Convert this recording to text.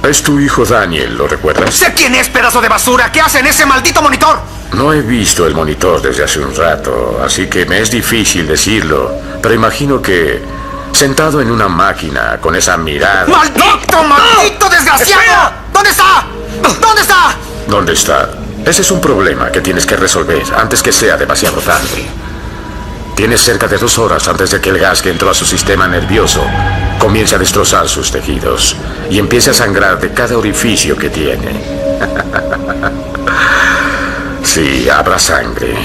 Es tu hijo Daniel, ¿lo recuerdas? ¡Sé quién es, pedazo de basura! ¿Qué hace en ese maldito monitor? No he visto el monitor desde hace un rato, así que me es difícil decirlo. Pero imagino que sentado en una máquina con esa mirada... ¡Maldito, maldito desgraciado! ¡Espera! ¿Dónde está? ¿Dónde está? ¿Dónde está? Ese es un problema que tienes que resolver antes que sea demasiado tarde. Tienes cerca de 2 horas antes de que el gas que entró a su sistema nervioso comience a destrozar sus tejidos y empiece a sangrar de cada orificio que tiene. Sí, habrá sangre.